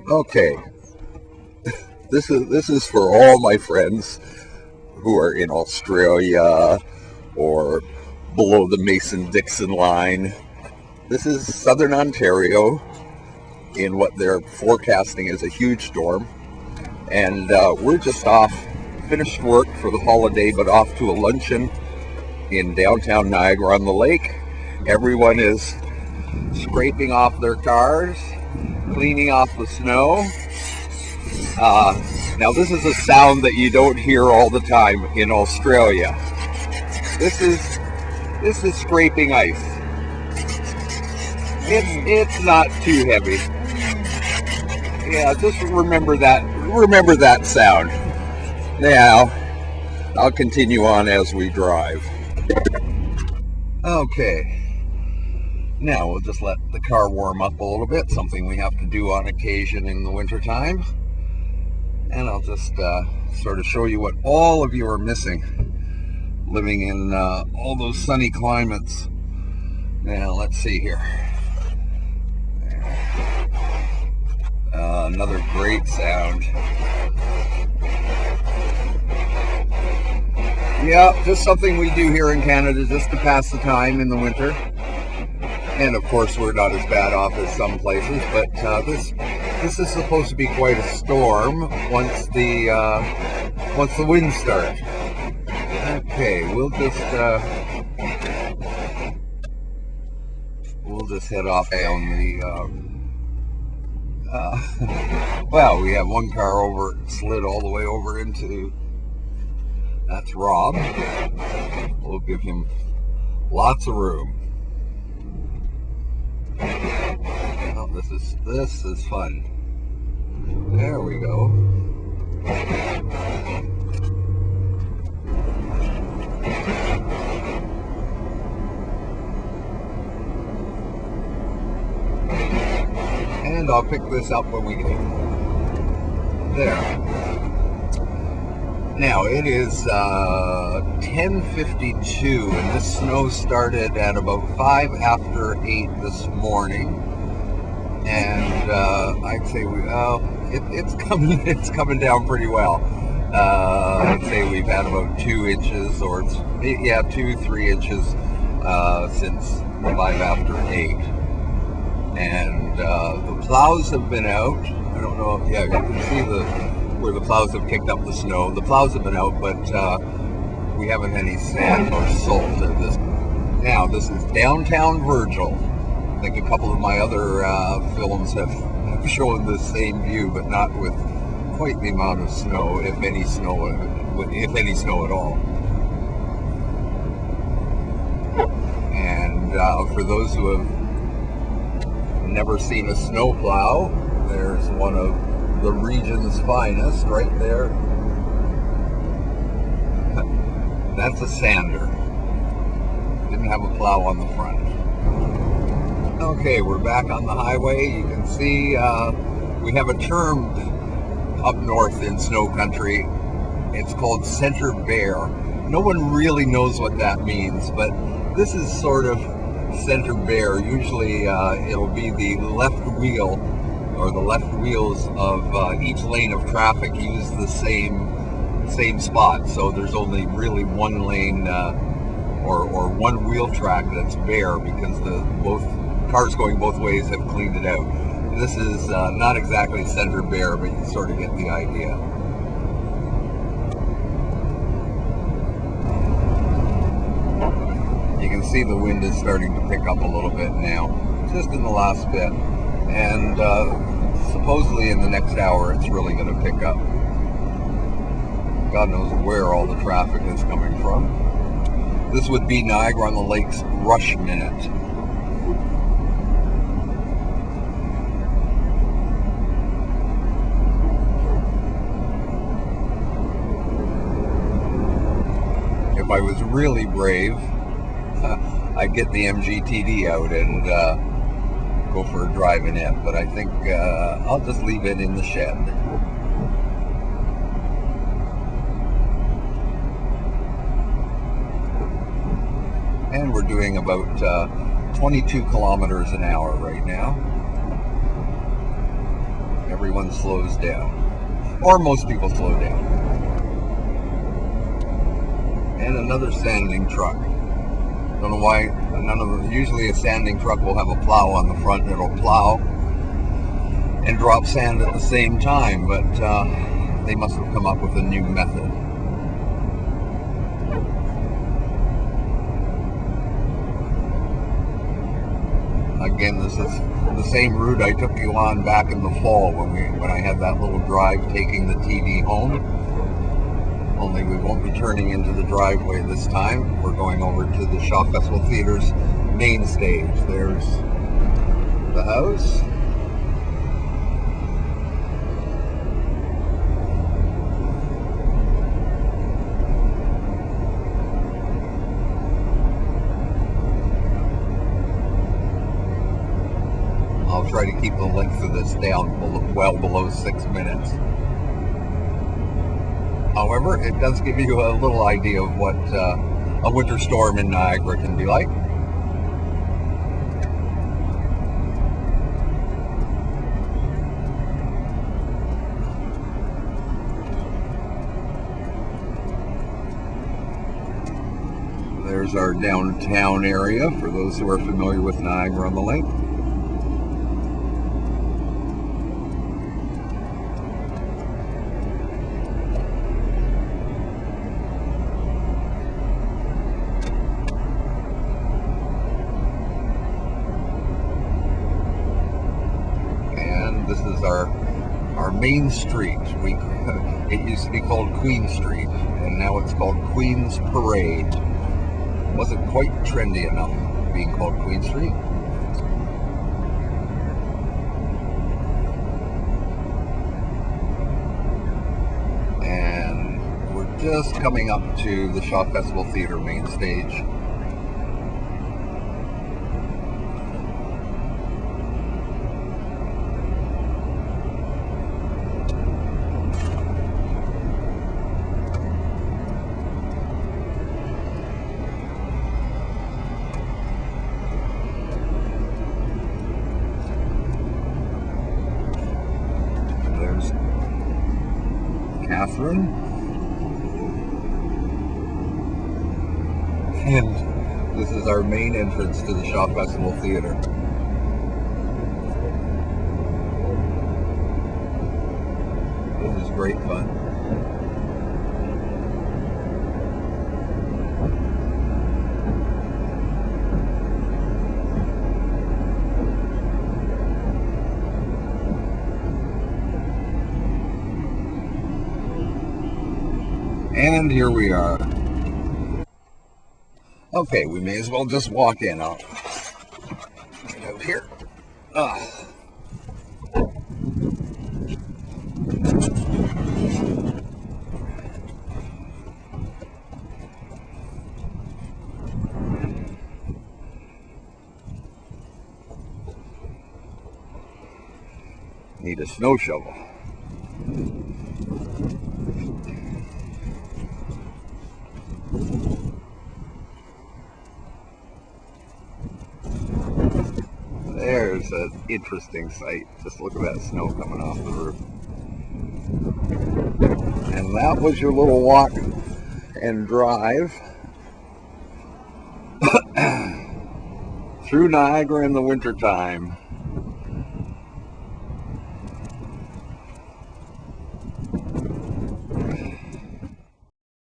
Okay, this is for all my friends who are in Australia or below the Mason-Dixon line. This is southern Ontario in what they're forecasting as a huge storm, and we're just off, finished work for the holiday, but off to a luncheon in downtown Niagara on the lake. Everyone is scraping off their cars, cleaning off the snow. Now this is a sound that you don't hear all the time in Australia. This is scraping ice. It's not too heavy. Yeah, just remember that sound. Now, I'll continue on as we drive. Okay. Now we'll just let the car warm up a little bit, something we have to do on occasion in the wintertime. And I'll just sort of show you what all of you are missing, living in all those sunny climates. Now, let's see here. Another great sound. Yeah, just something we do here in Canada just to pass the time in the winter. And of course, we're not as bad off as some places, but this is supposed to be quite a storm once the winds start. Okay, we'll just head off down the. Well, we have one car slid all the way over into. That's Rob. We'll give him lots of room. Oh, this is fun. There we go. And I'll pick this up when we get there. Now it is 10:52, and this snow started at about 5 after 8 this morning, and I'd say it's coming down pretty well. I'd say we've had about 2 inches, or 2-3 inches since 5 after 8, and the plows have been out. I don't know. Yeah, you can see where the plows have kicked up the snow. The plows have been out, but we haven't any sand or salt in this. Now, this is downtown Virgil. I think a couple of my other films have shown the same view, but not with quite the amount of snow, if any snow at all. And for those who have never seen a snow plow, there's one of the region's finest right there. That's a sander. Didn't have a plow on the front. Okay, we're back on the highway. You can see we have a term up north in snow country. It's called center bear. No one really knows what that means, but this is sort of center bear. Usually it'll be the left wheel or the left wheels of each lane of traffic use the same spot. So there's only really one lane or one wheel track that's bare, because both cars going both ways have cleaned it out. This is not exactly center bare, but you sort of get the idea. You can see the wind is starting to pick up a little bit now, just in the last bit. And supposedly in the next hour it's really going to pick up. God knows where all the traffic is coming from. This would be Niagara on the Lake's rush minute. If I was really brave, I'd get the MGTD out and go for a drive in it, but I think I'll just leave it in the shed. And we're doing about 22 kilometers an hour right now. everyone slows down. Or most people slow down. And another sanding truck. Don't know why none of them. Usually a sanding truck will have a plow on the front and it'll plow and drop sand at the same time, but they must have come up with a new method. Again, this is the same route I took you on back in the fall when I had that little drive taking the TV home. Only we won't be turning into the driveway this time. We're going over to the Shaw Festival Theater's main stage. There's the house. I'll try to keep the length of this down well below 6 minutes. However, it does give you a little idea of what a winter storm in Niagara can be like. There's our downtown area for those who are familiar with Niagara on the Lake. This is our main street. It used to be called Queen Street, and now it's called Queen's Parade. Wasn't quite trendy enough being called Queen Street. And we're just coming up to the Shaw Festival Theater main stage. Catherine, and this is our main entrance to the Shaw Festival Theater. This is great fun. And here we are. Okay, we may as well just walk in. I'll get out here. Need a snow shovel. There's an interesting sight. Just look at that snow coming off the roof. And that was your little walk and drive through Niagara in the wintertime.